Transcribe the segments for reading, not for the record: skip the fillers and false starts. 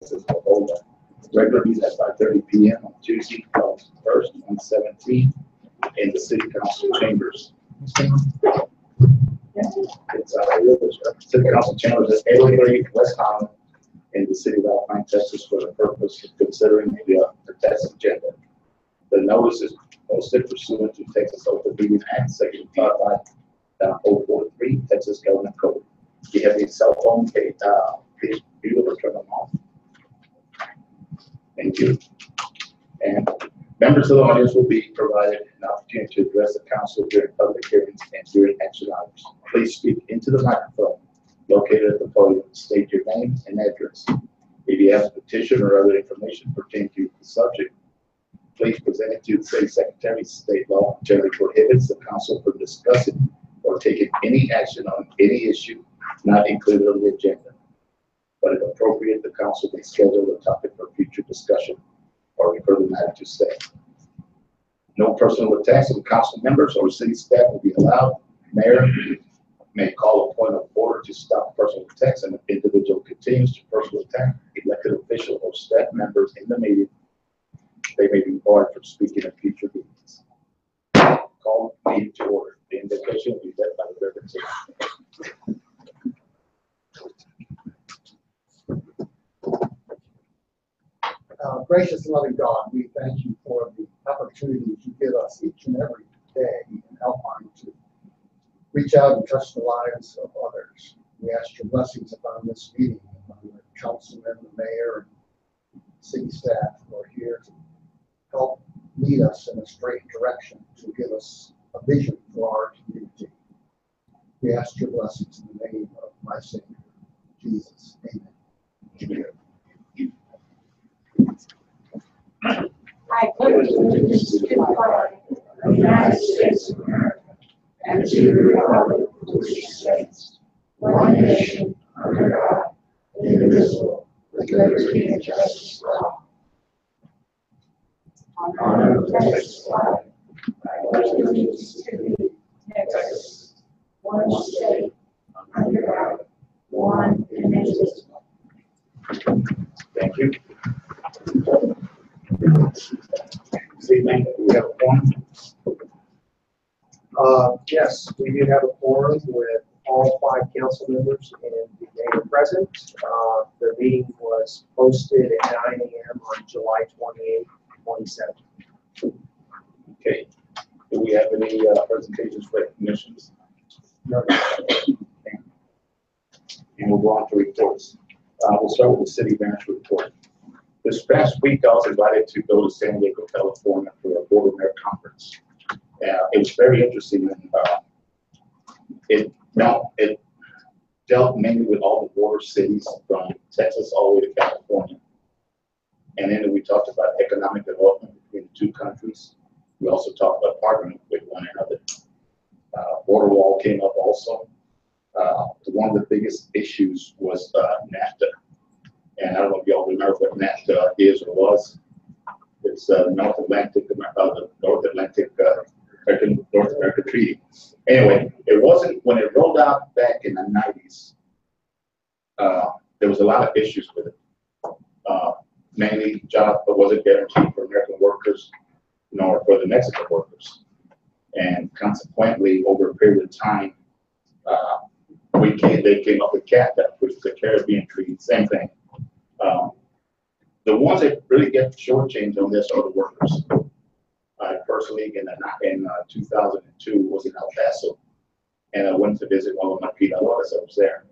Texas will hold a regular meeting at 5:30 p.m. on Tuesday, August 1st, 2017, in the City Council chambers. It's City Council chambers at 803 West Highland in the city of Alpine, Texas, for the purpose of considering the text agenda. The notice is posted pursuant to Texas Open Meeting Act, Section 55043, Texas Government Code. If you have a cell phone, please be able to turn them off. Thank you. And members of the audience will be provided an opportunity to address the council during public hearings and during action items. Please speak into the microphone located at the podium. State your name and address. If you have a petition or other information pertaining to the subject, please present it to the city secretary. State law generally prohibits the council from discussing or taking any action on any issue not included on the agenda. But if appropriate, the council may schedule a topic for future discussion or refer the matter to staff. No personal attacks on council members or city staff will be allowed. Mayor may call a point of order to stop personal attacks, and if the individual continues to personally attack elected official or staff members in the meeting, they may be barred from speaking at future meetings. Call meeting to order. The invocation will be led by the Reverend Secretary. Gracious and loving God, we thank you for the opportunity you give us each and every day in Alpine to reach out and touch the lives of others. We ask your blessings upon this meeting, upon the councilman, the mayor, and city staff who are here to help lead us in a straight direction, to give us a vision for our community. We ask your blessings in the name of my Savior, Jesus. Amen. Amen. I pledge allegiance to the flag of the United States of America and to the republic which stands, one nation, under God, indivisible, with liberty and justice for all. Honor the Texas flag. I pledge allegiance to the Texas, one state, under God, one and indivisible. Thank you. This evening, we have a quorum. Yes, we do have a quorum with all 5 council members and the mayor present. The meeting was posted at 9 a.m. on July 28, 2017. Okay. Do we have any presentations, recognitions? No. Okay. And we'll go on to reports. We'll start with the city manager report. This past week, I was invited to go to San Diego, California for a Board of Mayor conference. It was very interesting, and it dealt mainly with all the border cities from Texas all the way to California. And then we talked about economic development between the two countries. We also talked about partnering with one another. Border wall came up also. One of the biggest issues was NAFTA. And I don't know if y'all remember what NAFTA is or was. It's the North Atlantic Treaty. Anyway, it wasn't, when it rolled out back in the 90s, there was a lot of issues with it. Mainly job that wasn't guaranteed for American workers, nor for the Mexican workers. And consequently, over a period of time, they came up with CAFTA, which is the Caribbean Treaty, same thing. The ones that really get shortchanged on this are the workers. I personally, in 2002, was in El Paso, and I went to visit one of my Pinaloras that was there.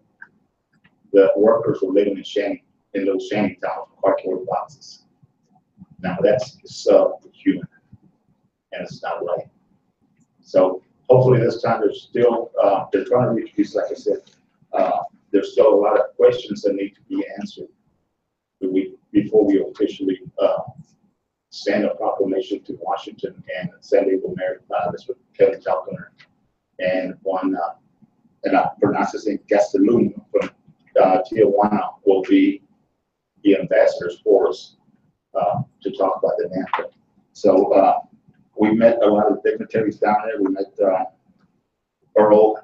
The workers were living in those shanty towns with cardboard boxes. Now that's subhuman, and it's not right. So hopefully this time they're still they're trying to reach peace. Like I said, there's still a lot of questions that need to be answered before we officially send a proclamation to Washington and San Diego Mayor, this with Kevin Falconer, and one, and I pronounce his name, Gastelum from Tijuana will be the ambassadors for us to talk about the NAFTA. So we met a lot of dignitaries down there. We met Earl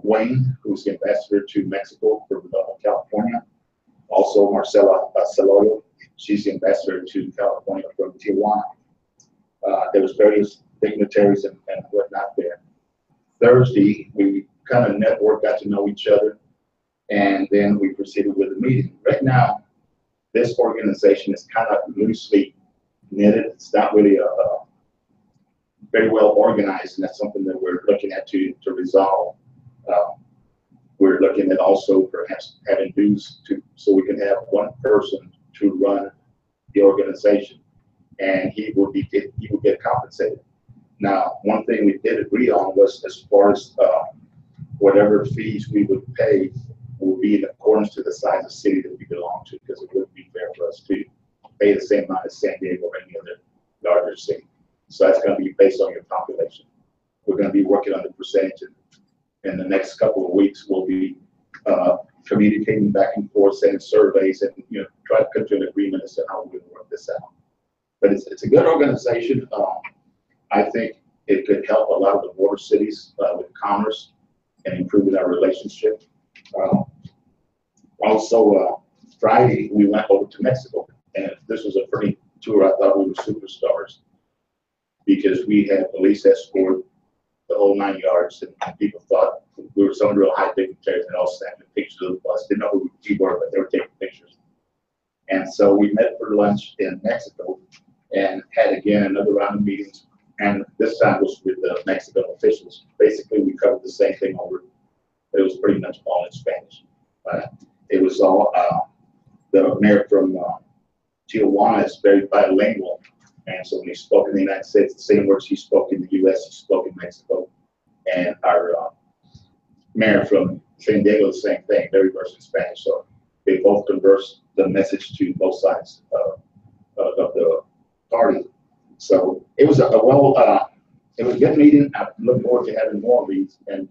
Wayne, who's the ambassador to Mexico for California. Also, Marcela Celorio, she's the ambassador to California from Tijuana. There was various dignitaries and whatnot there. Thursday, we kind of networked, got to know each other, and then we proceeded with the meeting. Right now, this organization is kind of loosely knitted. It's not really very well organized, and that's something that we're looking at to resolve. We're looking at also perhaps having dues so we can have one person to run the organization, and he will get compensated. Now, one thing we did agree on was as far as whatever fees we would pay will be in accordance to the size of city that we belong to, because it wouldn't be fair for us to pay the same amount as San Diego or any other larger city. So that's going to be based on your population. We're going to be working on the percentage. In the next couple of weeks, we'll be communicating back and forth, sending surveys, and try to come to an agreement as to how we're going to work this out. But it's a good organization. I think it could help a lot of the border cities with commerce and improving our relationship. Also, Friday we went over to Mexico, and this was a pretty tour. I thought we were superstars because we had police escort the whole 9 yards, and people thought we were some real high dignitaries, and all snapping pictures of the bus. Didn't know who we were, but they were taking pictures. And so we met for lunch in Mexico and had again another round of meetings, and this time was with the Mexican officials. Basically, we covered the same thing over. It was pretty much all in Spanish. It was all the mayor from Tijuana is very bilingual. And so when he spoke in the United States, the same words he spoke in the U.S., he spoke in Mexico. And our mayor from San Diego, the same thing, very versed in Spanish. So they both converse the message to both sides of the party. So it was it was a good meeting. I look forward to having more of these. And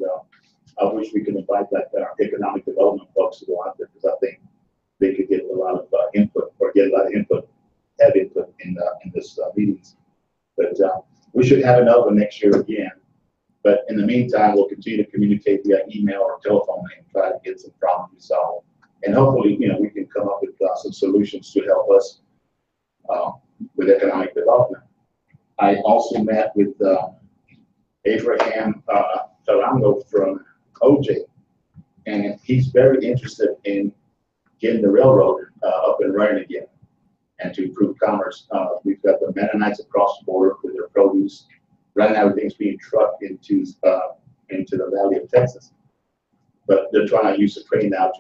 I wish we could invite our economic development folks to go out there, because I think they could get a lot of input, or get a lot of input, have input in this meetings. But we should have another one next year again. But in the meantime, we'll continue to communicate via email or telephone and try to get some problems resolved. And hopefully, we can come up with some solutions to help us with economic development. I also met with Abraham Tarango from OJ, and he's very interested in getting the railroad up and running again and to improve commerce. We've got the Mennonites across the border with their produce. Right now, everything's being trucked into the Valley of Texas, but they're trying to use the train now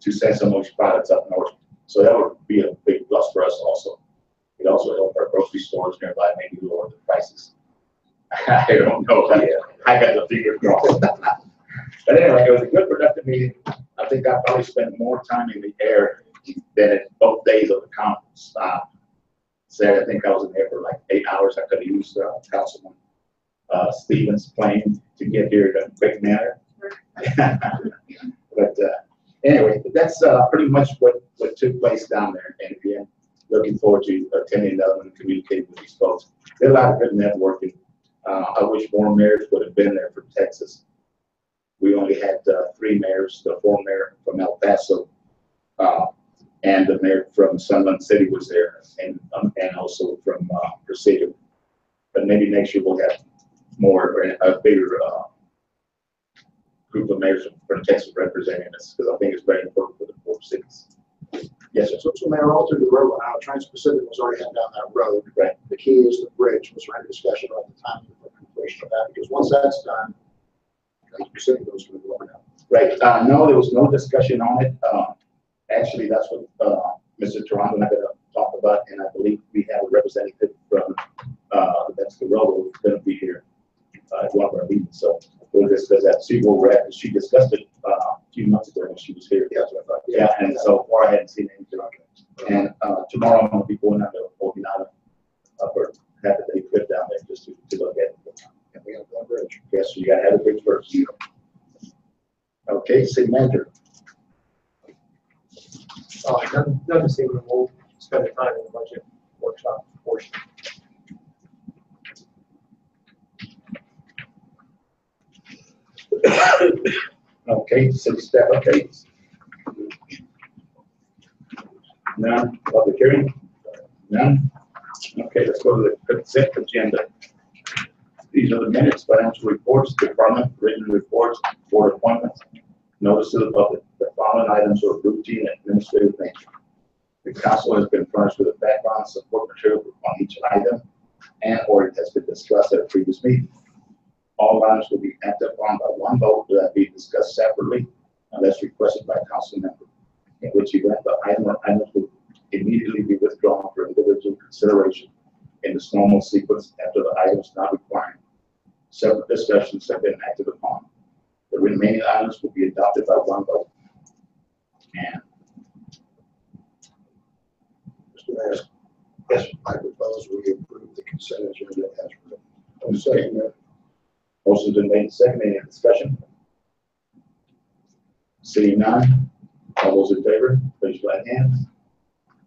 to send some of those products up north. So that would be a big plus for us also. It also help our grocery stores nearby, maybe lower the prices. I don't know. I got the figure crossed. But anyway, it was a good, productive meeting. I think I probably spent more time in the air than in both days of the conference. Said I think I was in there for like 8 hours. I could have used Councilman Stevens' plane to get here in a quick manner. But anyway, that's pretty much what took place down there. And again, looking forward to attending another one and communicating with these folks. Did a lot of good networking. I wish more mayors would have been there from Texas. We only had 3 mayors, the former mayor from El Paso, and the mayor from Sunland City was there, and also from Presidio. But maybe next year we'll have more, a bigger group of mayors from Texas representing us, because I think it's very important for the 4 cities. Yes, sir. So Mayor, altered the road out. Trans-Pacific was already heading down that road. Right. The key is the bridge. Was there any discussion about the timing of completion of that? Because once that's done, Trans-Pacific was going to go out. Right. No, there was no discussion on it. Actually, that's what Mr. Toronto and I going to talk about, and I believe we have a representative from the Mexican Railroad going to be here at one of our meetings. So we'll discuss that. See where we're at. She discussed it a few months ago when she was here. Yeah, that's what I thought. Yeah, and so far I hadn't seen anything on it. And tomorrow I'm going to be going out to Okinata for half a day trip down there just to look at it. And we have that bridge. Yes, so you got to have a bridge first. Okay, city manager. Nothing saying we'll spend the time in the budget workshop portion. Okay, city staff updates. None. Public hearing? None. Okay, let's go to the consent agenda. These are the minutes, financial reports, department written reports, board appointments, notice to the public. The following items are routine administrative nature. The council has been furnished with a background support material on each item, and or it has been discussed at a previous meeting. All items will be acted upon by one vote that be discussed separately unless requested by a council member, in which event the item or items will immediately be withdrawn for individual consideration in this normal sequence after the items not requiring separate discussions have been acted upon. The remaining items will be adopted by one vote. And Mr. Mayor, yes, I propose we approve the consent agenda as written. I'm second that. motion's been made and seconded. Any discussion? Seeing none, all those in favor, raise your right hand.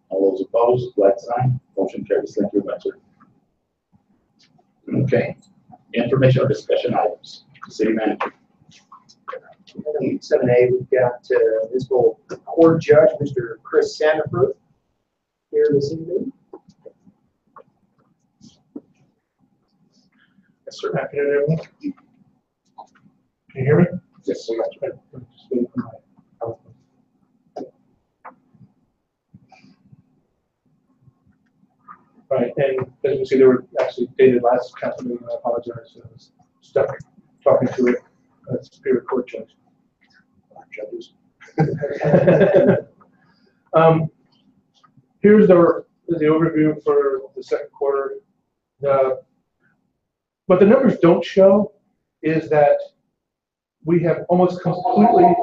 All those opposed, like sign. Motion carries. Thank you very much, sir. Okay. Information or discussion items. City manager. Item 7A, we've got municipal court judge, Mr. Chris Sandiford, here this evening. Yes, sir. Afternoon, everyone. Can you hear me? Yes, sir. Right, and as you can see, they were actually dated last council meeting. I apologize. I was stuck talking to it. Superior Court judge. Judges. Here's the overview for the second quarter. What the numbers don't show is that we have almost completely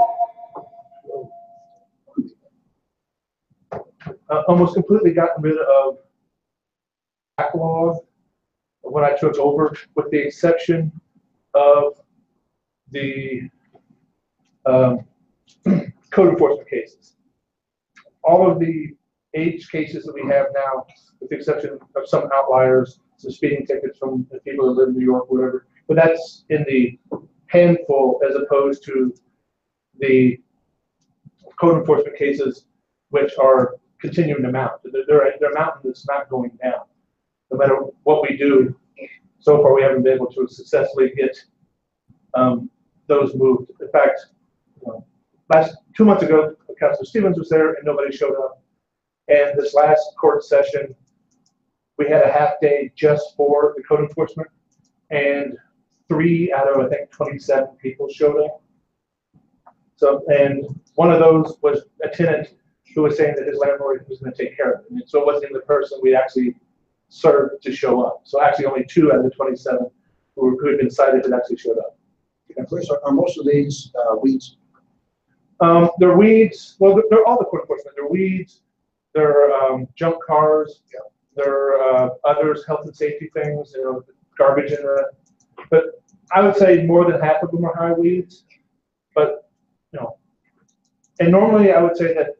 gotten rid of backlog of what I took over, with the exception of the code enforcement cases. All of the age cases that we have now, with the exception of some outliers, some speeding tickets from the people that live in New York, whatever, but that's in the handful as opposed to the code enforcement cases, which are continuing to mount. They're mounting that's not going down. No matter what we do, so far we haven't been able to successfully get those moved. In fact, last 2 months ago, Councilor Stevens was there and nobody showed up. And this last court session, we had a half day just for the code enforcement, and 3 out of, I think, 27 people showed up. So, and one of those was a tenant who was saying that his landlord was going to take care of it. And so it wasn't even the person we actually served to show up. So actually only 2 out of the 27 who had been cited had actually showed up. And Chris, are most of these weeds? They're weeds. Well, they're all the court enforcement. They're weeds. They're junk cars. Yeah. They're others, health and safety things. You know, garbage in the. But I would say more than half of them are high weeds. But you know, and normally I would say that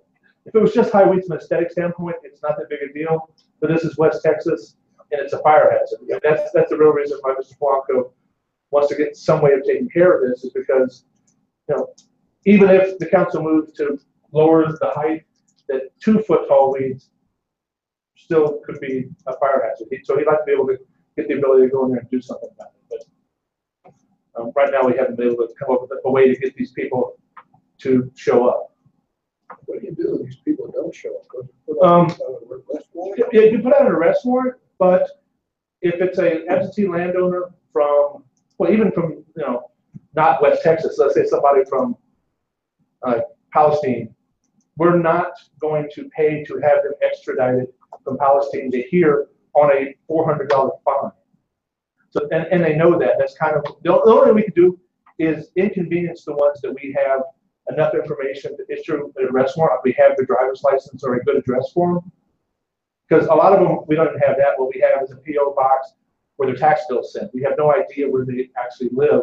if it was just high weeds from an aesthetic standpoint, it's not that big a deal. But this is West Texas, and it's a fire hazard. Yeah. That's the real reason why Mr. Blanco wants to get some way of taking care of this, is because, you know, even if the council moves to lower the height, that 2-foot tall weeds still could be a fire hazard. So he'd like to be able to get the ability to go in there and do something about it. But right now we haven't been able to come up with a way to get these people to show up. What do you do if these people don't show up? Yeah, you put out an arrest warrant, but if it's an absentee landowner from, well, even from, you know, not West Texas, let's say somebody from Palestine, we're not going to pay to have them extradited from Palestine to here on a $400 fine. So, and they know that. That's kind of, the only thing we can do is inconvenience the ones that we have enough information to issue an arrest warrant. We have the driver's license or a good address for them. Because a lot of them, we don't even have that. What we have is a P.O. box where their tax bill is sent. We have no idea where they actually live.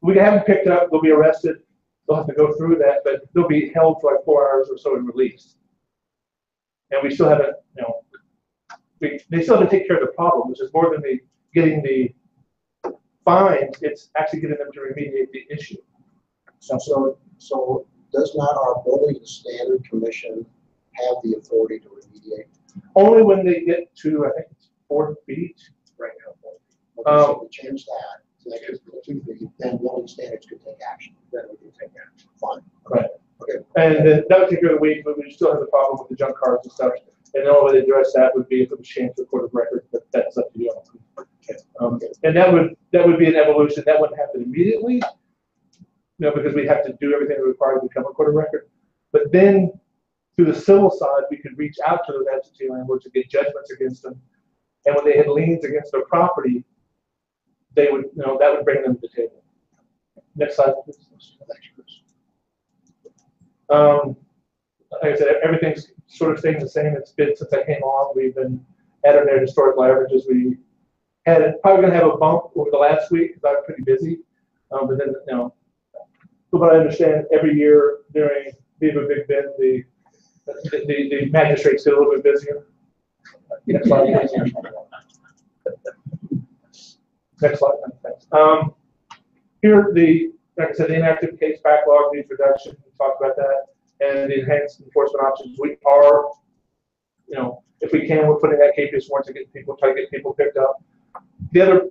We can have them picked up, they'll be arrested, they'll have to go through that, but they'll be held for like 4 hours or so and released. And we still haven't, you know, they still have to take care of the problem, which is more than getting the fines, it's actually getting them to remediate the issue. So does not our building standard commission have the authority to remediate? Only when they get to, I think it's 4 feet right now. Okay, so we change that, so that gets to 2 feet, then building standards could take action. Then we can take action. Fine. Right. Okay. And then that particular week, we still have the problem with the junk cars and stuff. And the only way to address that would be if it was changed to a court of record, but that's up to you. And that would be an evolution. That wouldn't happen immediately, because we have to do everything required to become a court of record. But then through the civil side, we could reach out to those absentee landlords to get judgments against them. And when they had liens against their property, they would, that would bring them to the table. Next slide, please. Like I said, everything's sort of staying the same. It's been since I came on. We've been at our historical averages. We had probably going to have a bump over the last week because I was pretty busy. But then, from what I understand, every year during Viva Big Bend, the magistrates get a little bit busier. Next slide. Next slide. Thanks. Here, like I said, the inactive case backlog needs reduction. We talked about that. And the enhanced enforcement options. We are, if we can, we're putting that KPS warrant to try to get people picked up. The other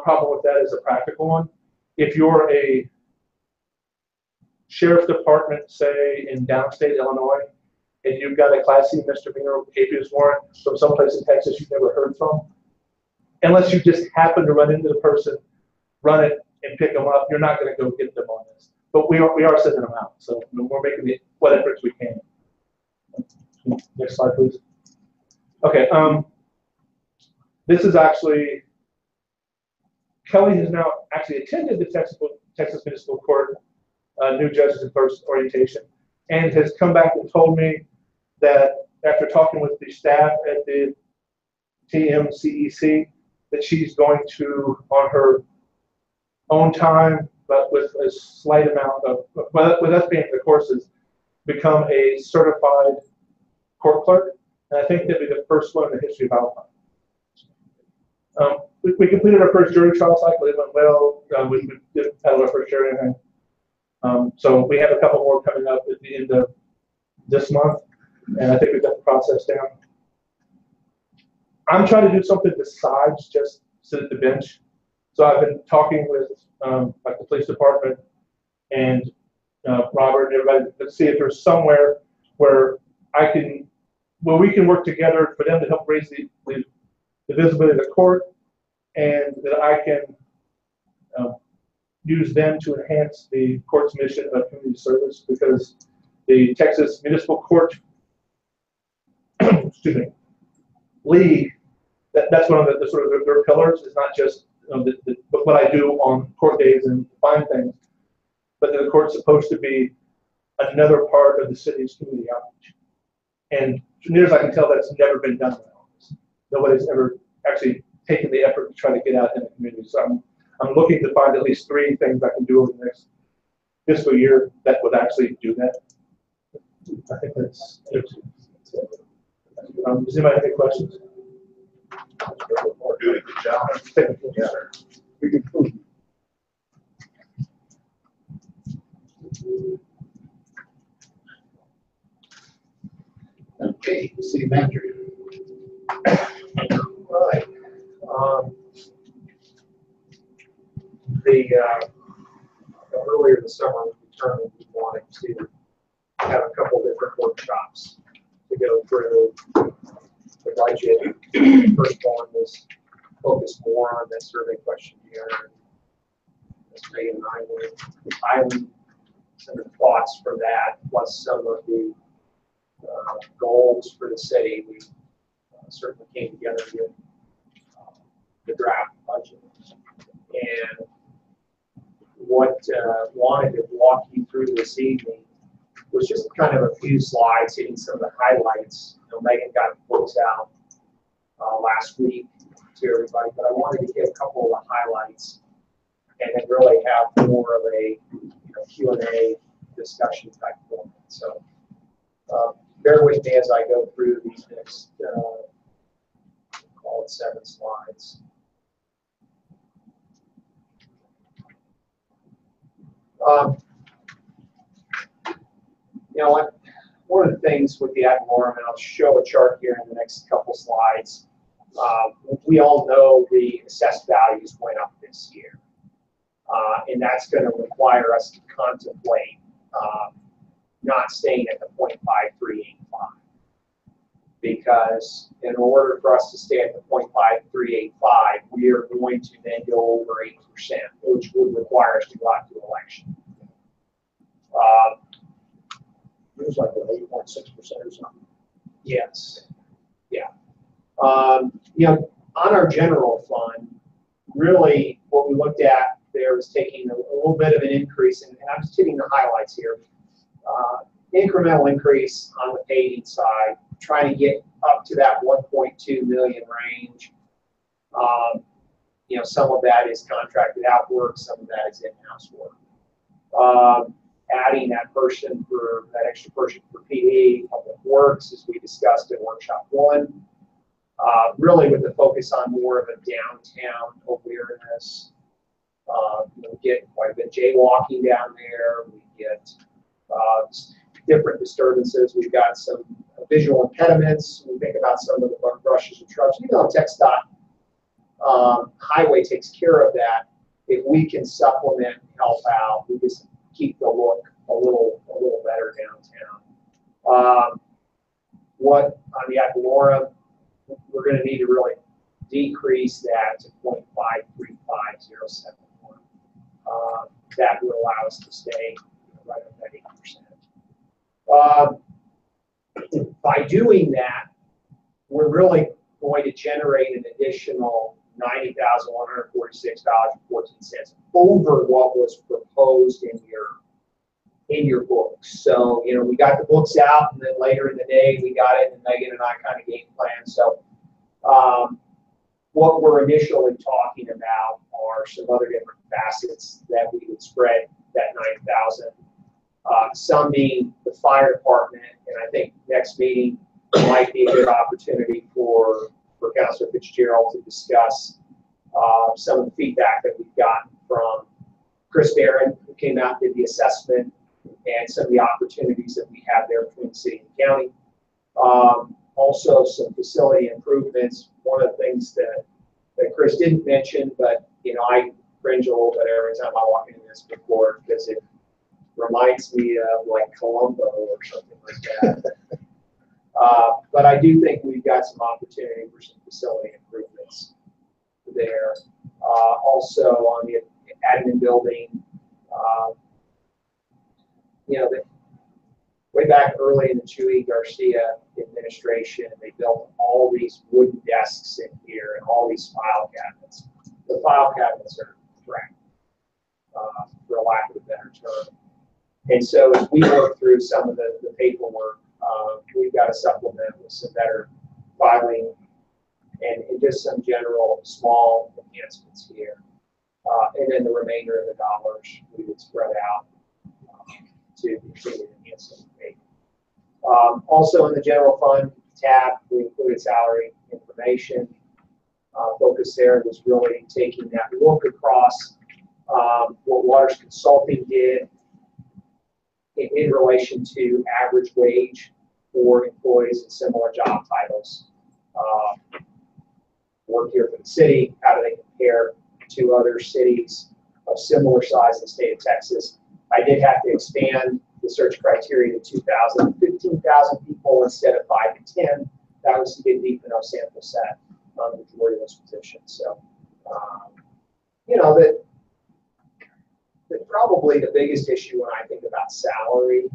problem with that is a practical one. If you're a sheriff's department, say in downstate Illinois, and you've got a Class C misdemeanor KPS warrant from someplace in Texas you've never heard from, unless you just happen to run into the person, run it, and pick them up, you're not going to go get them on this. But we are sending them out, so we're making what efforts we can. Next slide, please. Okay, this is actually, Kelly has now actually attended the Texas Municipal Court new judges and first orientation, and has come back and told me that after talking with the staff at the TMCEC, that she's going to, on her own time, but with a slight amount of, with us being the courses, become a certified court clerk. And I think that'd be the first one in the history of Alpine. We completed our first jury trial cycle. It went well. We did settle our first jury. So we have a couple more coming up at the end of this month. And I think we've got the process down. I'm trying to do something besides just sit at the bench. So I've been talking with like the police department and Robert and everybody to see if there's somewhere where we can work together for them to help raise the visibility of the court, and that I can use them to enhance the court's mission of community service, because the Texas Municipal Court excuse me, League, that's one of the sort of their pillars. Is not just what I do on court days and find things, but the court's supposed to be another part of the city's community outreach. And as near as I can tell, that's never been done. Nobody's ever actually taken the effort to try to get out in the community. So I'm looking to find at least 3 things I can do over the next fiscal year that would actually do that. I think that's it. Does anybody have any questions? We're doing a good job. Yeah. We can prove. Okay, city manager. Right. Earlier this summer, we determined we wanted to have a couple different workshops to go through the budget. First one was focused more on that survey questionnaire. As Megan and I were filing some of the thoughts for that, plus some of the goals for the city. We certainly came together with the draft budget. And what wanted to walk you through this evening was just kind of a few slides hitting some of the highlights. Megan got the books out last week to everybody, but I wanted to get a couple of the highlights and then really have more of a Q&A discussion type format. So bear with me as I go through these next, call it 7 slides. You know what? one of the things with the ad valorem, and I'll show a chart here in the next couple slides, we all know the assessed values went up this year. And that's going to require us to contemplate not staying at the 0.5385. Because in order for us to stay at the 0.5385, we are going to then go over 8%, which would require us to go out to election. It was like 8.6% or something. Yes. Yeah. You know, on our general fund, really what we looked at there was taking a little bit of an increase, and I'm just hitting the highlights here. Incremental increase on the paving side, trying to get up to that 1.2 million range. You know, some of that is contracted out work, some of that is in-house work. Adding that extra person for PD, public works, as we discussed in workshop 1. Really with the focus on more of a downtown awareness. We get quite a bit of jaywalking down there. We get different disturbances. We've got some visual impediments. We think about some of the brushes and shrubs. You know, TxDOT highway takes care of that. If we can supplement and help out, we just keep the look a little better downtown. What on the ad valorem, we're going to need to really decrease that to 0.535071. That would allow us to stay right at that 8%. By doing that, we're really going to generate an additional $90,146.14 over what was proposed in your books. So, you know, we got the books out, and then later in the day we got it, and Megan and I kind of game plan. So what we're initially talking about are some other different facets that we would spread that 9,000. Some being the fire department, and I think next meeting might be a good opportunity for Councilor Fitzgerald to discuss some of the feedback that we've gotten from Chris Barron, who came out and did the assessment, and some of the opportunities that we have there between the city and county. Also some facility improvements. One of the things that Chris didn't mention, but you know, I cringe a little bit every time I walk into this before, because it reminds me of like Columbo or something like that. But I do think we've got some opportunity for some facility improvements there. Also on the admin building, you know, way back early in the Chuy Garcia administration, they built all these wooden desks in here and all these file cabinets. The file cabinets are cracked, for lack of a better term. And so as we work through some of the paperwork, we've got to supplement with some better filing and just some general small enhancements here. And then the remainder of the dollars we would spread out to continue to enhance the pay. Also in the general fund tab, we included salary information. Focus there was really taking that look across what Waters Consulting did in relation to average wage for employees in similar job titles. Work here for the city, how do they compare to other cities of similar size in the state of Texas? I did have to expand the search criteria to 2,000, 15,000 people instead of 5 to 10. That was to get deep enough sample set on the majority of those positions. So, you know, that probably the biggest issue when I think about salary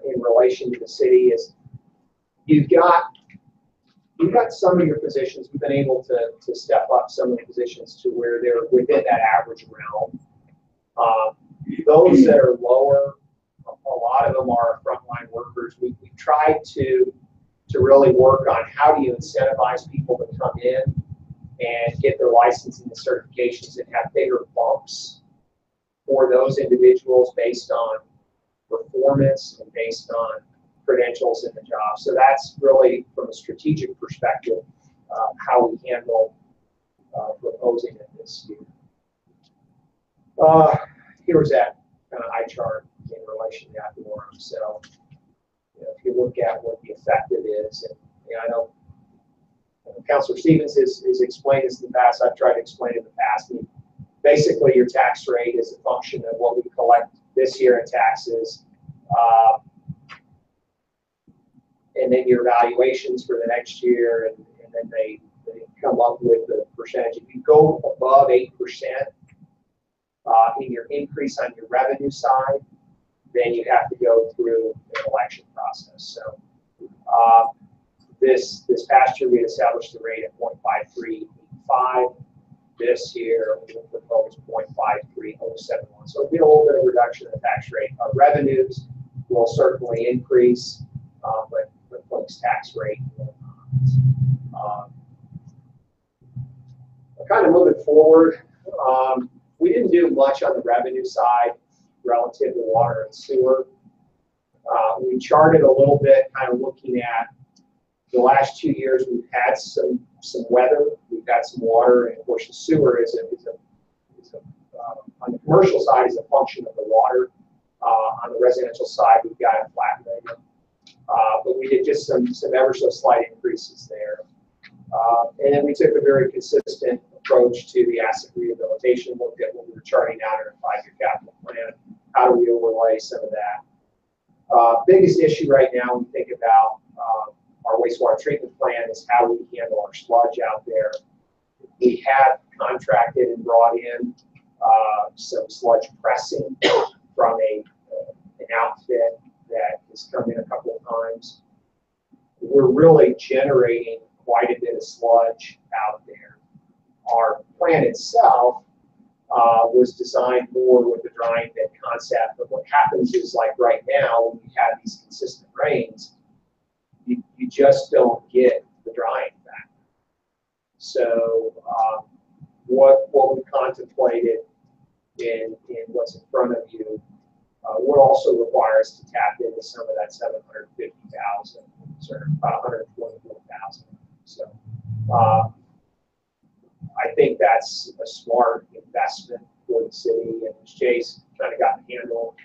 in relation to the city is you've got some of your positions. We've been able to step up some of the positions to where they're within that average realm. Those that are lower, a lot of them are frontline workers. We tried to really work on how do you incentivize people to come in and get their license and the certifications and have bigger bumps for those individuals based on performance and based on credentials in the job. So that's really, from a strategic perspective, how we handle proposing it this year. Here's that kind of eye chart in relation to ad valorem. So if you look at what the effective is, and I know Councilor Stevens has explained this in the past, I've tried to explain it in the past. And basically, your tax rate is a function of what we collect this year in taxes, and then your valuations for the next year, and then they come up with the percentage. If you go above 8% in your increase on your revenue side, then you have to go through an election process. So this past year, we established the rate at 0.5385. This year, we will propose 0.53071. So it'll be a little bit of reduction in the tax rate. Our revenues will certainly increase, but folks' tax rate will not. Kind of moving forward, we didn't do much on the revenue side relative to water and sewer. We charted a little bit, kind of looking at the last 2 years. We've had some weather, we've got some water, and of course the sewer is on the commercial side is a function of the water. On the residential side, we've got a flat rate. But we did just some ever so slight increases there. And then we took a very consistent approach to the asset rehabilitation, looked at what we were charting out in our 5-year capital plan. How do we overlay some of that? Biggest issue right now when we think about our wastewater treatment plan is how we handle our sludge out there. We have contracted and brought in some sludge pressing from an outfit that has come in a couple of times. We're really generating quite a bit of sludge out there. Our plan itself was designed more with the drying bed concept, but what happens is, like right now, when we have these consistent rains, you just don't get the drying back. So what we contemplated in what's in front of you would also require us to tap into some of that 750,000, or about 124,000. So I think that's a smart investment for the city, and Chase kind of got a handle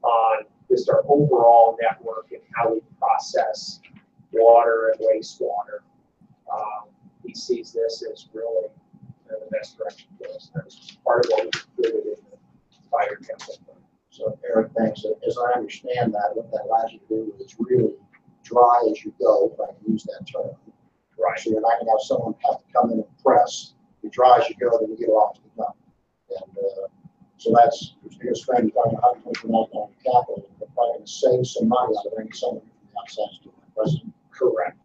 on just our overall network and how we process water and wastewater. He sees this as really the best direction for us. That's part of what we did in the fire capital plan. So Eric, thanks. As I understand that, what that allows you to do is really dry as you go, if I can use that term. Right. So you're not going to have someone have to come in and press. You dry as you go, then you get it off to the dump. And so that's the biggest thing. You're talking about $129 capital. You're probably going to save some money out of bringing someone from the outside to do it. President? Correct.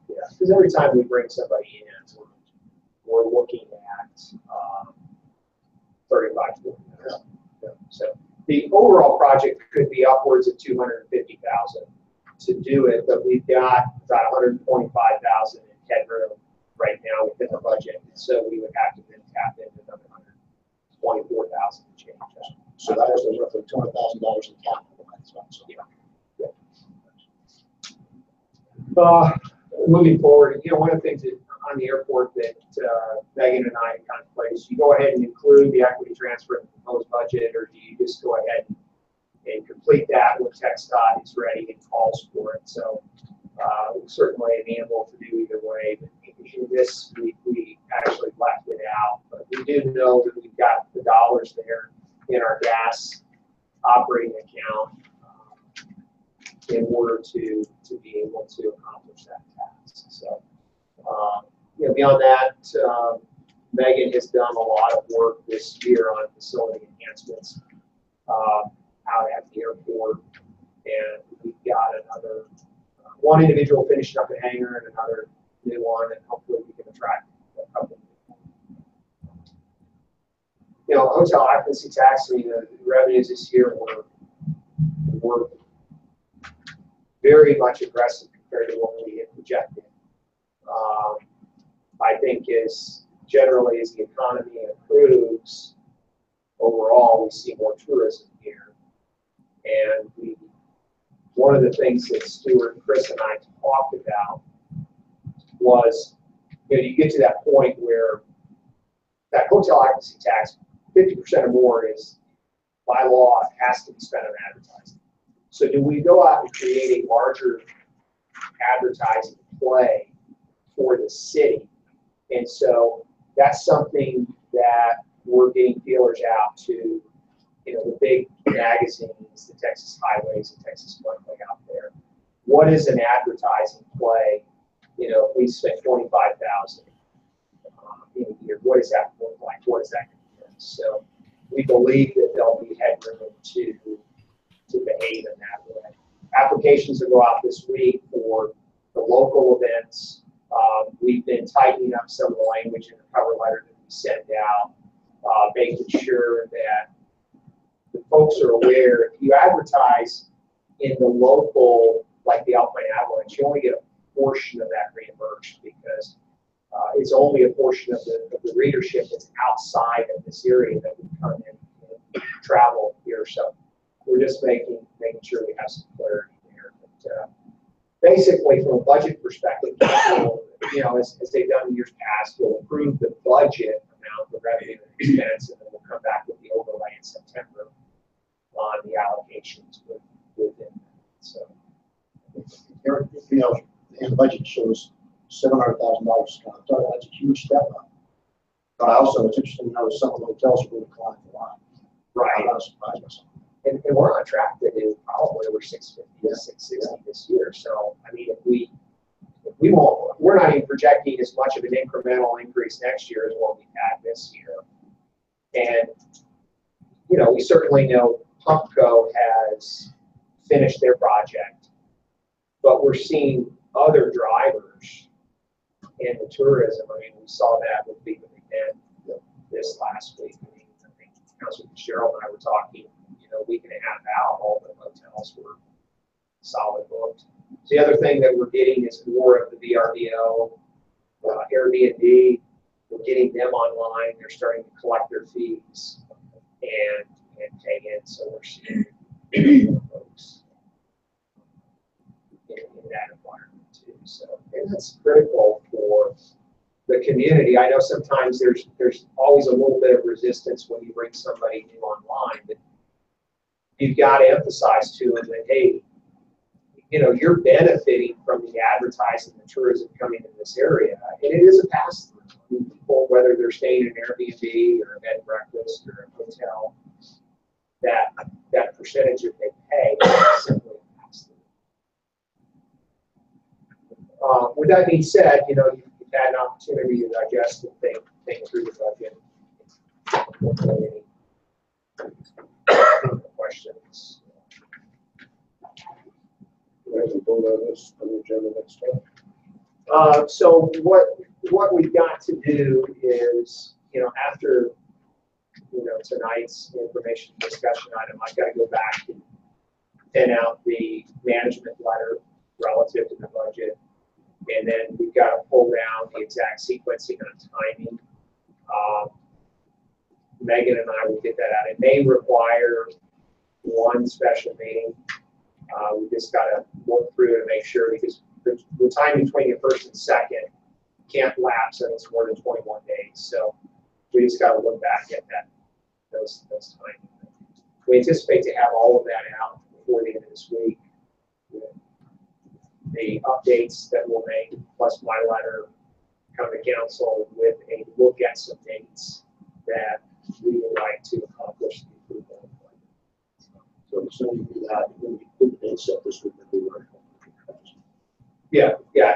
Yeah. Because every time we bring somebody in, we're looking at 35 to 40 minutes. Yeah. So the overall project could be upwards of 250,000 to do it, but we've got about 125,000 in headroom right now within the budget, so we would have to then tap into another 124,000 to change that. So that is roughly $200,000 in capital. So, yeah. Moving forward, one of the things that on the airport that Megan and I contemplate is, you go ahead and include the equity transfer in the proposed budget, or do you just go ahead and complete that when TxDOT is ready and calls for it? So we're certainly amenable to do either way. But in this, we actually left it out, but we do know that we've got the dollars there in our gas operating account in order to be able to accomplish that task. So, beyond that, Megan has done a lot of work this year on facility enhancements out at the airport, and we've got another one individual finishing up a hangar and another new one, and hopefully we can attract a couple. Hotel occupancy tax. The revenues this year were very much aggressive compared to what we had projected. I think as generally as the economy improves overall, we see more tourism here. And one of the things that Stuart, Chris, and I talked about was, you get to that point where that hotel occupancy tax, 50% or more is by law has to be spent on advertising. So do we go out and create a larger advertising play for the city? And so that's something that we're getting feelers out to, the big magazines, the Texas Highways and Texas Monthly out there. What is an advertising play? If we spent $25,000 in a year, what does that look like? What is that going to be? So we believe that there'll be headroom to behave in that way. Applications will go out this week for the local events. We've been tightening up some of the language in the cover letter that we send out, making sure that the folks are aware. If you advertise in the local, like the Alpine Avalanche, you only get a portion of that reimbursed because it's only a portion of the readership that's outside of this area that would come in and travel here. So we're just making sure we have some clarity there. But, basically, from a budget perspective, as they've done in years past, we'll approve the budget amount, the revenue and expense, and then we'll come back with the overlay in September on the allocations within that. So, the budget shows $700,000. That's a huge step up. But also, it's interesting to know some of the hotels are going to climb a lot. right. I'm not surprised by something. And we're on track to do probably over 650 to 660 this year. So, I mean, if we won't, we're not even projecting as much of an incremental increase next year as what we've had this year. And, we certainly know Pumpco has finished their project, but we're seeing other drivers in the tourism. I mean, we saw that with Big Bend this last week. I think Councilman Cheryl and I were talking, a week and a half out, all the hotels were solid booked. So the other thing that we're getting is more of the VRBO, Airbnb. We're getting them online. They're starting to collect their fees and pay in. So we're seeing more folks in that environment too. So, and that's critical for the community. I know sometimes there's always a little bit of resistance when you bring somebody new online, but you've got to emphasize to them that, hey, you're benefiting from the advertising and tourism coming in this area, and it is a pass-through. People, whether they're staying in an Airbnb or a bed and breakfast or a hotel, that percentage that they pay is simply a pass-through. With that being said, you've had an opportunity to digest and think through the budget. Any questions? So what we've got to do is, after tonight's information discussion item, I've got to go back and pen out the management letter relative to the budget, and then we've got to pull down the exact sequencing on timing. Megan and I will get that out. It may require one special meeting. We just got to work through it and make sure, because the time between the first and second can't lapse and it's more than 21 days. So we just got to look back at those times. We anticipate to have all of that out before the end of this week. The updates that we'll make, plus my letter, come to council with a look at some dates that we would like to accomplish the approval. So as soon as we do that, we'll put the dates up this week. Yeah.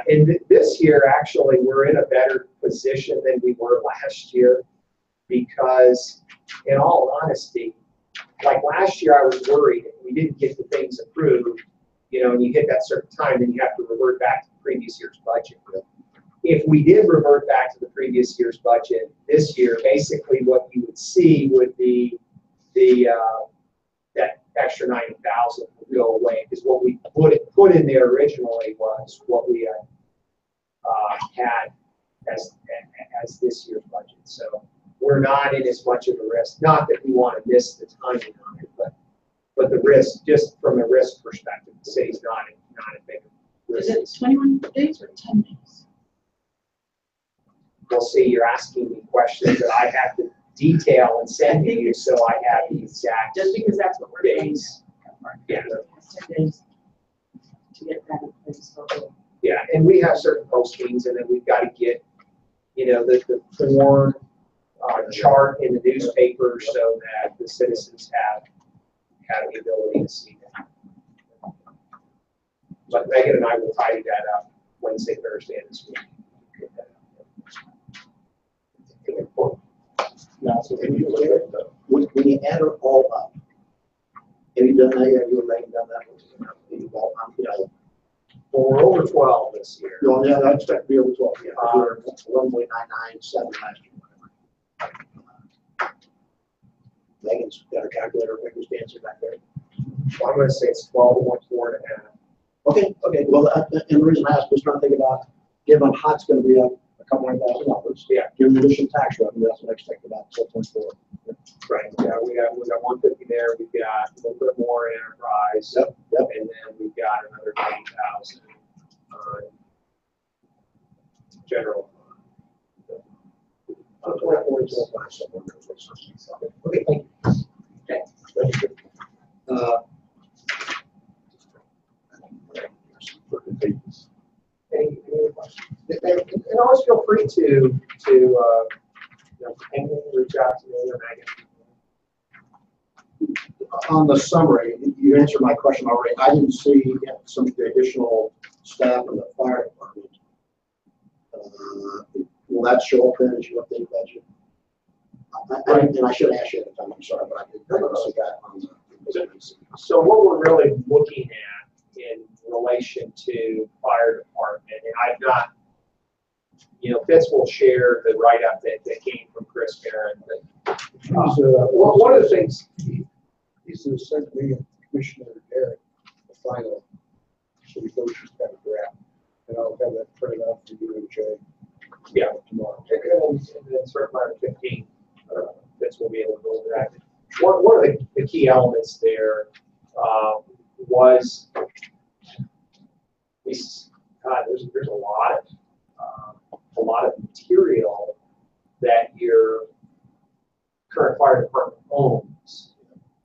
And this year, actually, we're in a better position than we were last year because, in all honesty, like last year, I was worried if we didn't get the things approved, and you hit that certain time, then you have to revert back to the previous year's budget. If we did revert back to the previous year's budget this year, basically what you would see would be that extra 90,000 would go away, because what we put in there originally was what we had as this year's budget. So we're not in as much of a risk. Not that we want to miss the timing on it, but the risk, just from a risk perspective, the city's not a big risk. Is it 21 days or 10 days? We'll see. You're asking me questions that I have to detail and send to you, so I have the exact. Just because that's what we're doing. days. Yeah. 10 days to get that in place. Yeah, and we have certain postings, and then we've got to get, the form chart in the newspaper so that the citizens have the ability to see that. But Megan and I will tidy that up Wednesday, Thursday, and this week. Now, so when you add it all up, have you done that yet? You already done that? Well, we're over 12 this year. No, yeah, I expect to be over 12, yeah. 1.997 last year. Megan's got her calculator, fingers dancing back there. Well, I'm going to say it's 12.4 and a half. Okay, well, and the reason I asked was trying to think about, given HOT's going to be up a couple $100,000. Yeah. Given additional tax revenue, that's what I expect about 12.4. Right. Yeah, we got 150 there. We've got a little bit more in enterprise. Yep. And then we've got another 90,000 on general. Okay, thank you. Okay. Any other questions? And always feel free to reach out to me or Megan. On the summary, you answered my question already. I didn't see some of the additional staff in the fire department. Will that show up then as you update budget? And I should ask you at the time, I'm sorry, but I didn't see that on the. So what we're really looking at in relation to fire department, and I've not, Fitz will share the write-up that came from Chris Barron, but one of the things. He's going to send me and Commissioner Garrett the final, so we go through that draft, and I'll have that printed out for you and Jay. Yeah. Tomorrow. And then certainly on 15, Fitz will be able to go over that. One of the key elements there was there's a lot of material that your current fire department owns.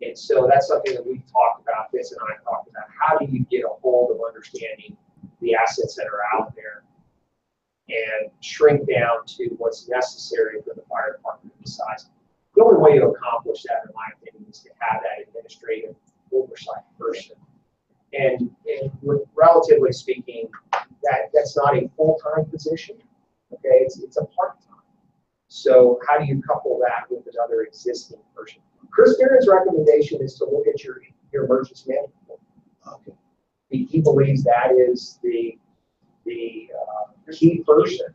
And so that's something that we've talked about, Fitz and I talked about. How do you get a hold of understanding the assets that are out there and shrink down to what's necessary for the fire department to size? The only way to accomplish that, in my opinion, is to have that administrative oversight person. And relatively speaking, that's not a full-time position. Okay, it's a part-time. So how do you couple that with another existing person? Chris Barron's recommendation is to look at your emergency management. Okay. He believes that is the key person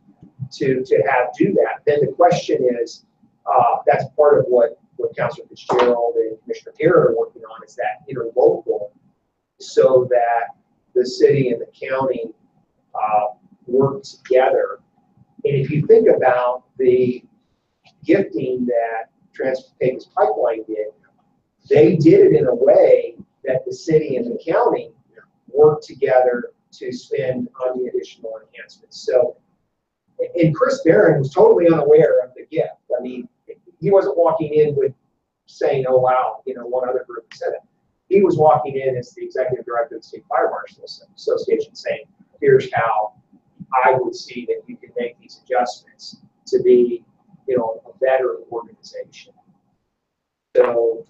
to have do that. Then the question is, that's part of what Councilor Fitzgerald and Commissioner Garrett are working on, is that interlocal, so that the city and the county work together. And if you think about the gifting that Trans-Pecos Pipeline did, they did it in a way that the city and the county worked together to spend on the additional enhancements. So, and Chris Barron was totally unaware of the gift. I mean, he wasn't walking in with saying, oh, wow, one other group said it. He was walking in as the executive director of the State Fire Marshals Association saying, here's how I would see that you can make these adjustments to be, a better organization. So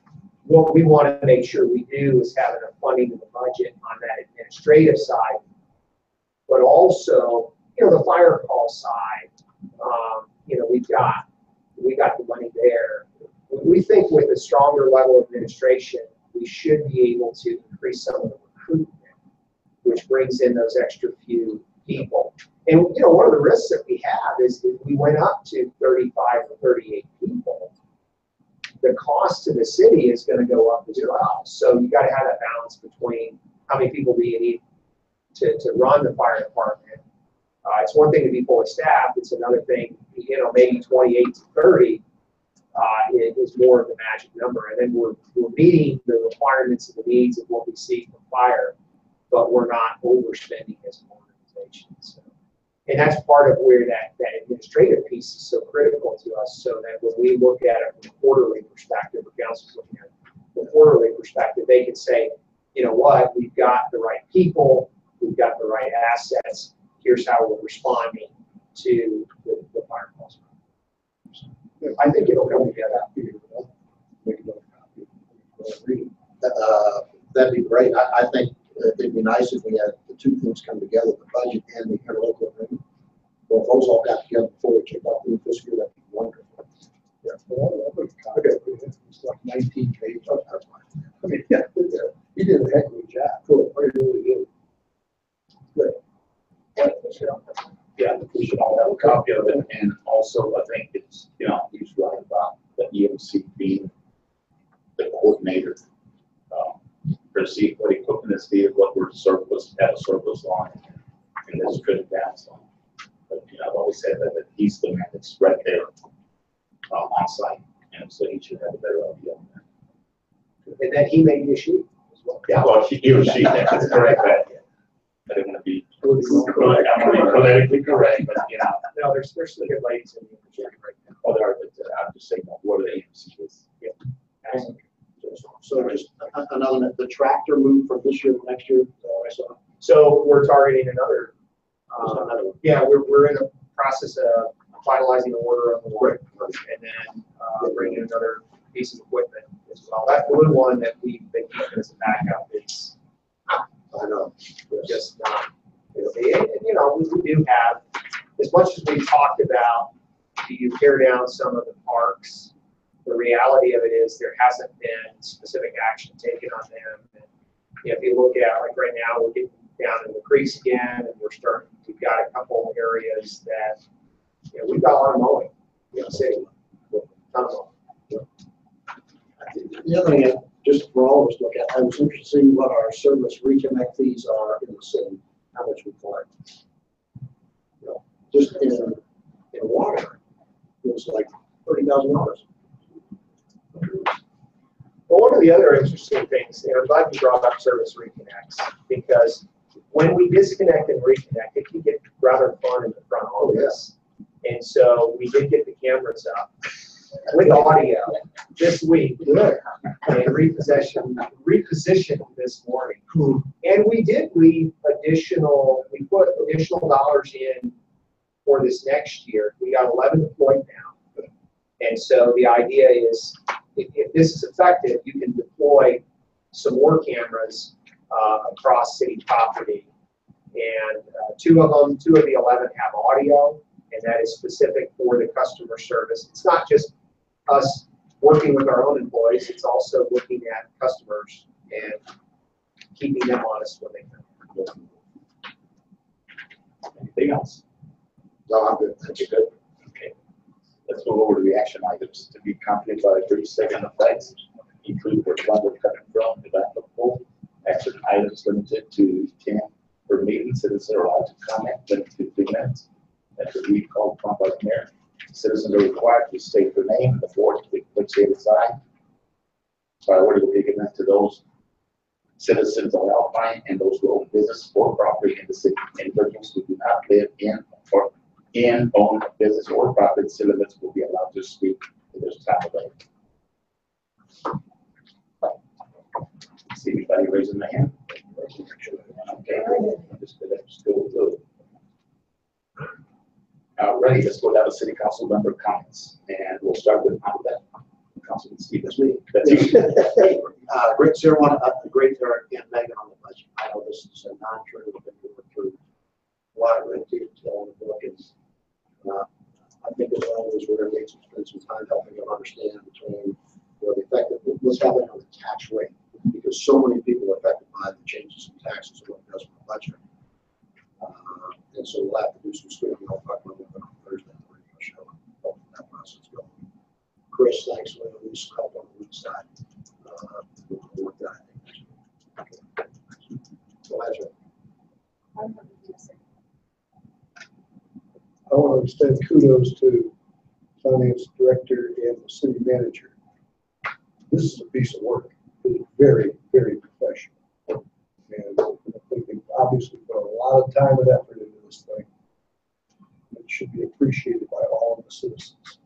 what we want to make sure we do is have enough funding in the budget on that administrative side, but also, the fire call side, we got the money there. We think with a stronger level of administration, we should be able to increase some of the recruitment, which brings in those extra few people. And one of the risks that we have is if we went up to 35 or 38 people, the cost to the city is going to go up as well. So you got to have that balance between how many people do you need to run the fire department. It's one thing to be fully staffed. It's another thing, maybe 28 to 30 is more of the magic number. And then we're meeting the requirements and the needs of what we see from fire, but we're not overspending as an organization. So, and that's part of where that administrative piece is so critical to us, so that when we look at it from a quarterly perspective, or council's looking at it from a quarterly perspective, they can say, you know what, we've got the right people, we've got the right assets, here's how we're responding to the fire calls. I think it'll come together. Make another copy. Read it. That'd be great. I think it'd be nice if we had the two things come together, the budget and the interlocal agreement. Well, if those all got together before we kick off the new fiscal year, that'd be wonderful. Yeah. Well, okay. It's like 19 pages. I mean, yeah, you did a heck of a job. Cool. I really did. Good. Yeah, we should all have a copy of it, and also I think it's, you know, he's right about the EMC being the coordinator. To see what equipment is needed, what we're surplus, have a surplus line, and this trip down some. But, you know, I've always said that he's the man that's right there on site, and so he should have a better idea on that. And then he made you a sheet as well. Yeah, well, he or she, that's correct, that. I didn't want to be, I'm going to be politically correct, but, you know. No, there's some good ladies in the industry right now. Oh, there are, but I'm just saying, what are the agencies is? Yeah. So just another, the tractor moved from this year to next year. I saw. So we're targeting another. Another one. Yeah, we're in the process of finalizing the order on the work, and then bringing another piece of equipment as well. That blue one that we've been keeping as a backup is I know. just not. And, you know, we do have, as much as we talked about, do you tear down some of the parks? The reality of it is there hasn't been specific action taken on them. And, you know, if you look at, like right now, we're getting down in the creeks again, and we've got a couple areas that, you know, we've got a lot of mowing in the city. Ton of mowing. The other thing, just for all of us to look at, I was interested to see what our service reconnect fees are in the city, how much we collect. You know, just in water, it was like $30,000. Well, one of the other interesting things, and I'm glad you brought up service reconnects, because when we disconnect and reconnect, it can get rather fun in the front office. And so we did get the cameras up with audio this week and repositioned this morning. And we did leave we put additional dollars in for this next year. We got 11 deployed now. And so the idea is, if this is effective, you can deploy some more cameras across city property. And two of the 11 have audio, and that is specific for the customer service. It's not just us working with our own employees, it's also looking at customers and keeping them honest when they come. Anything else? No, I'm good. That's good. Okay. Let's move over to the action items to be accompanied by 30-second effects. Include where funded coming from, developable action items limited to 10 per meeting. Citizens are allowed to comment limited to 3 minutes. At the lead called upon by the mayor. Citizens are required to state their name before to click say aside. Priority will be given to those citizens of Alpine and those who own business or property in the city. Individuals who do not live in or own business or property, citizens will be allowed to speak to this time of day. See anybody raising their hand? Okay, just go through. Ready, let's go down to city council member comments, and we'll start with Councilman Steve. That's me. That's you. Great, Sarah, great again, Megan, on the budget. I know this is a non-trivial thing to work through. A lot of red tape on the book, and I think as always, we're going to spend some time helping them understand between the effect of what's happening on the tax rate, because so many people are affected by the changes in taxes and what it does for the budget. And so we'll have to do some screening. I'll talk about that on Thursday on the radio show. Help that process go. Chris, thanks for at least help on the side. We'll work that. Okay. So that's it. I want to extend kudos to finance director and the city manager. This is a piece of work. It's very, very professional. And I think they've obviously put a lot of time and effort into this thing. It should be appreciated by all of the citizens.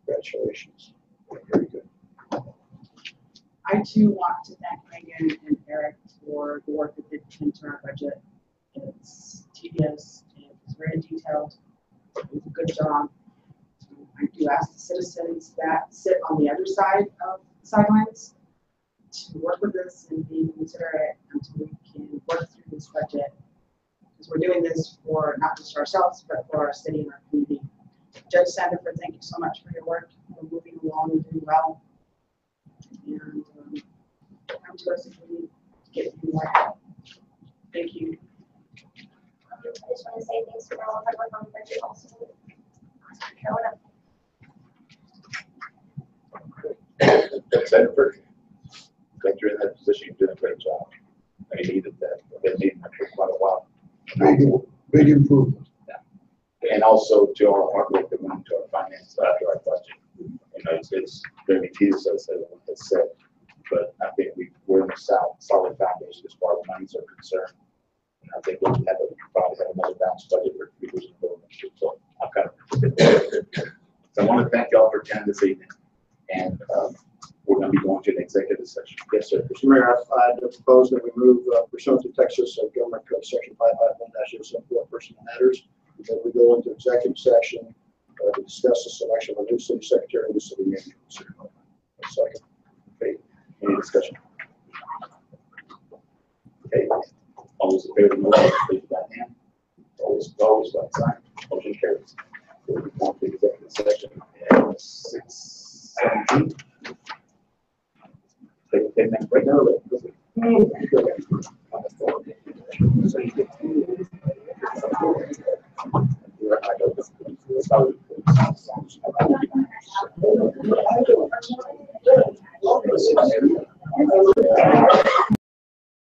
Congratulations. Very good. I too want to thank my Megan and Eric for the work that they put into our budget. It's tedious and it's very detailed. It was a good job. I do ask the citizens that sit on the other side of the sidelines to work with us and be considerate until we can work through this budget. Because we're doing this for not just ourselves, but for our city and our community. Judge Sandifer, thank you so much for your work. We're moving along and doing well. And come to us if we need to get you more help. Thank you. I just want to say thanks for all the hard work on the budget also. Showing up. Senator, glad you're in that position. You're doing a great job. I needed that. I've been needing that for quite a while. Big improvement. And also to all the hard work that went into our finance, to our budget. You know, it's very tedious, as everyone has said, but I think we're in a solid foundation as far as monies are concerned. And I think we'll probably have another balanced budget for 3 years in a row next year. So I'm kind of, so I want to thank y'all for attending this evening. And we're going to be going to an executive session. Yes, sir. Mr. Mayor, I propose that we move pursuant to Texas Government Code Section 551-074 personal matters, that we go into executive session to discuss the selection of a new city secretary and the city manager. Second. Okay. Any discussion? Okay. All those in favor of the motion, please raise your right hand. All those opposed, like sign. Motion carries. We'll be going to executive session at 6:17. Take a 10-minute break. No,